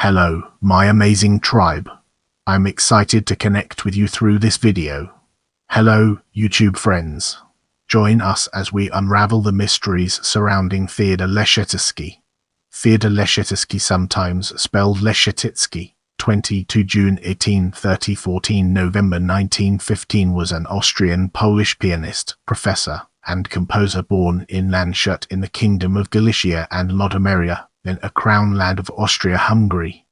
Hello, my amazing tribe. I'm excited to connect with you through this video. Hello, YouTube friends. Join us as we unravel the mysteries surrounding Theodor Leschetizky. Theodor Leschetizky, sometimes spelled Leschetitzky, 22 June 1830 – 14 November 1915, was an Austrian-Polish pianist, professor, and composer born in Landshut in the Kingdom of Galicia and Lodomeria, then a crown land of Austria-Hungary.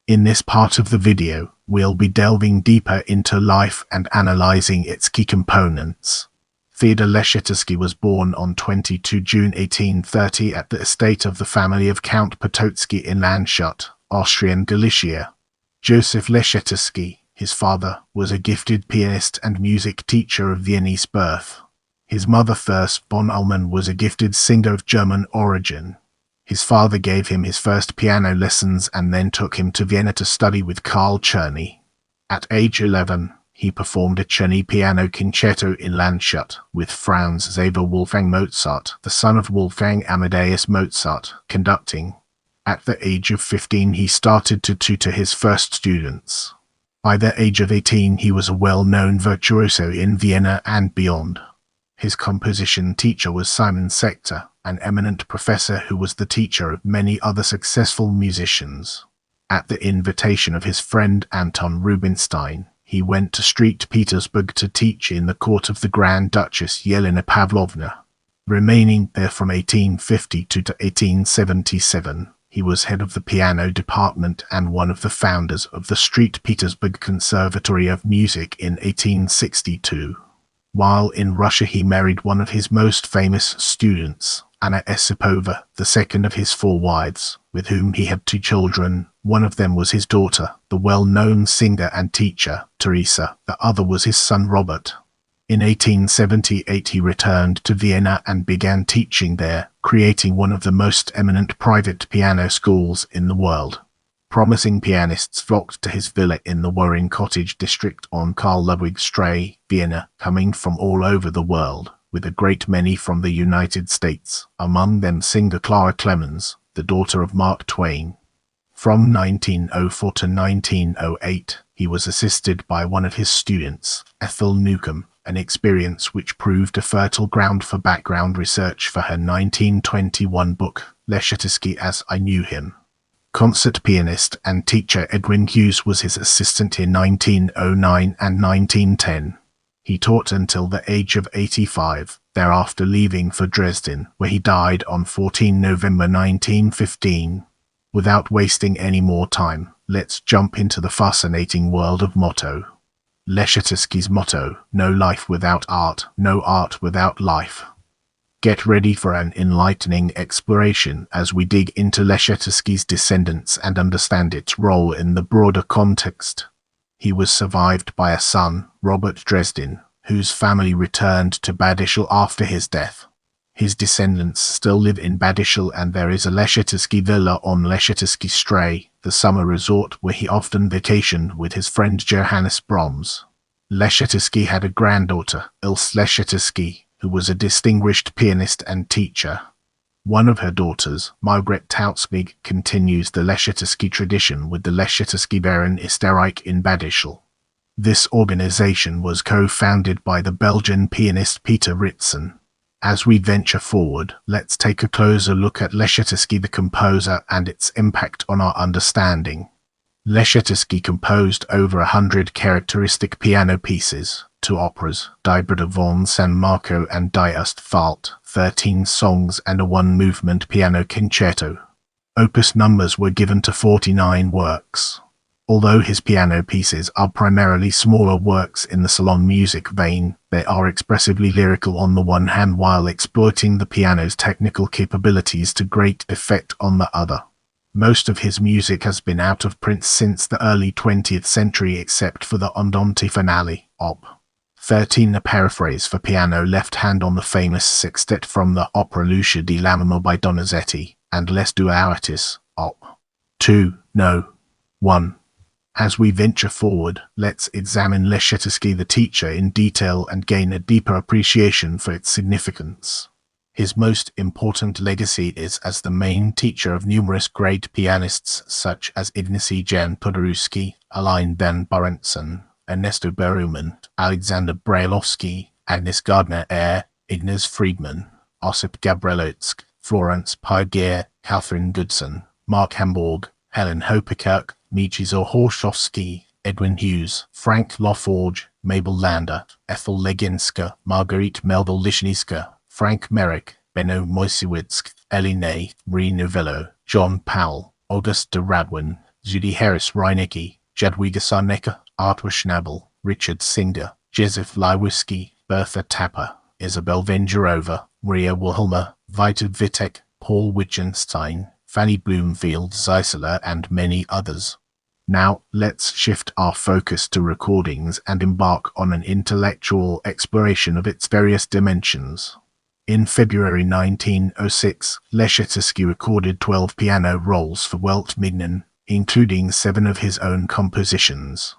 In this part of the video, we'll be delving deeper into life and analyzing its key components. Theodor Leschetizky was born on 22 June 1830 at the estate of the family of Count Potocki in Landshut, Austrian-Galicia. Joseph Leschetizky, his father, was a gifted pianist and music teacher of Viennese birth. His mother, Thurs von Ullmann, was a gifted singer of German origin. His father gave him his first piano lessons and then took him to Vienna to study with Karl Czerny. At age 11, he performed a Czerny piano concerto in Landshut, with Franz Xaver Wolfgang Mozart, the son of Wolfgang Amadeus Mozart, conducting. At the age of 15, he started to tutor his first students. By the age of 18, he was a well-known virtuoso in Vienna and beyond. His composition teacher was Simon Sector, an eminent professor who was the teacher of many other successful musicians. At the invitation of his friend Anton Rubinstein, he went to St. Petersburg to teach in the court of the Grand Duchess Yelena Pavlovna. Remaining there from 1852 to 1877, he was head of the piano department and one of the founders of the St. Petersburg Conservatory of Music in 1862. While in Russia, he married one of his most famous students, Anna Esipova, the second of his 4 wives, with whom he had 2 children. One of them was his daughter, the well-known singer and teacher, Teresa. The other was his son, Robert. In 1878, he returned to Vienna and began teaching there, creating one of the most eminent private piano schools in the world. Promising pianists flocked to his villa in the Warren Cottage district on Karl Ludwig Strasse, Vienna, coming from all over the world, with a great many from the United States, among them singer Clara Clemens, the daughter of Mark Twain. From 1904 to 1908, he was assisted by one of his students, Ethel Newcomb, an experience which proved a fertile ground for background research for her 1921 book, Leschetitzky as I Knew Him. Concert pianist and teacher Edwin Hughes was his assistant in 1909 and 1910. He taught until the age of 85, thereafter leaving for Dresden, where he died on 14 November 1915. Without wasting any more time, let's jump into the fascinating world of motto. Leschetizky's motto: no life without art, no art without life. Get ready for an enlightening exploration as we dig into Leschetizky's descendants and understand its role in the broader context. He was survived by a son, Robert Dresden, whose family returned to Bad Ischl after his death. His descendants still live in Bad Ischl, and there is a Leschetizky villa on Leschetitzky Strasse, the summer resort where he often vacationed with his friend Johannes Brahms. Leschetizky had a granddaughter, Ilse Leschetitzky, who was a distinguished pianist and teacher. One of her daughters, Margaret Tautzmig, continues the Leschetizky tradition with the Leschetitzky Verein Österreich in Bad Ischl. This organization was co-founded by the Belgian pianist Peter Ritson. As we venture forward, let's take a closer look at Leschetizky the composer and its impact on our understanding. Leschetizky composed over 100 characteristic piano pieces, 2 operas, Die Brüder von San Marco and Die Ostwald, 13 songs and a 1-movement piano concerto. Opus numbers were given to 49 works. Although his piano pieces are primarily smaller works in the salon music vein, they are expressively lyrical on the one hand while exploiting the piano's technical capabilities to great effect on the other. Most of his music has been out of print since the early 20th century except for the Andante Finale, Op. 13, a paraphrase for piano left hand on the famous sextet from the opera Lucia di Lammermoor by Donizetti, and Les Dualités, Op. 2, No. 1. As we venture forward, let's examine Leschetizky the teacher in detail and gain a deeper appreciation for its significance. His most important legacy is as the main teacher of numerous great pianists such as Ignacy Jan Podorowski, Aline van Barentson, Ernesto Berruman, Alexander Brailovsky, Agnes Gardner-Eyre, Ignaz Friedman, Osip Gabrielotsk, Florence Piegeer, Catherine Goodson, Mark Hamburg, Helen Hopekirk, Mieczysław Horszowski, Edwin Hughes, Frank Laforge, Mabel Lander, Ethel Leginska, Marguerite Melville-Lischnitzka, Frank Merrick, Benno Moisiewicz, Ellie Ney, Marie Novello, John Powell, August de Radwin, Judy Harris-Reinicke, Jadwiga Sarnecka, Arthur Schnabel, Richard Singer, Joseph Leiwiski, Bertha Tapper, Isabel Vengerova, Maria Wilhelmer, Vita Vitek, Paul Wittgenstein, Fanny Bloomfield Zeisler, and many others. Now, let's shift our focus to recordings and embark on an intellectual exploration of its various dimensions. In February 1906, Leschetitzky recorded 12 piano rolls for Welt Mignon, including 7 of his own compositions.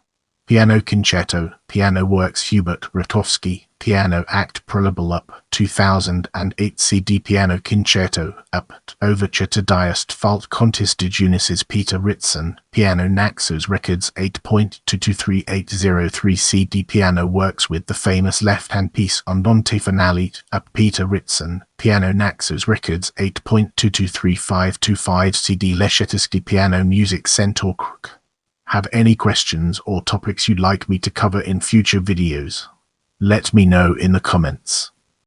Piano Concerto, Piano Works Hubert Rotowski, Piano Act Prolabal Up 2008 CD Piano Concerto, Up, Overture to Diest Fault Contest de Junices Peter Ritson, Piano Naxos Records 8.22380 CD Piano Works with the famous left-hand piece Andante Finale, Up Peter Ritson, Piano Naxos Records 8.2235525 CD Leschetitzky Piano Music Centaur Crook. Have any questions or topics you'd like me to cover in future videos? Let me know in the comments.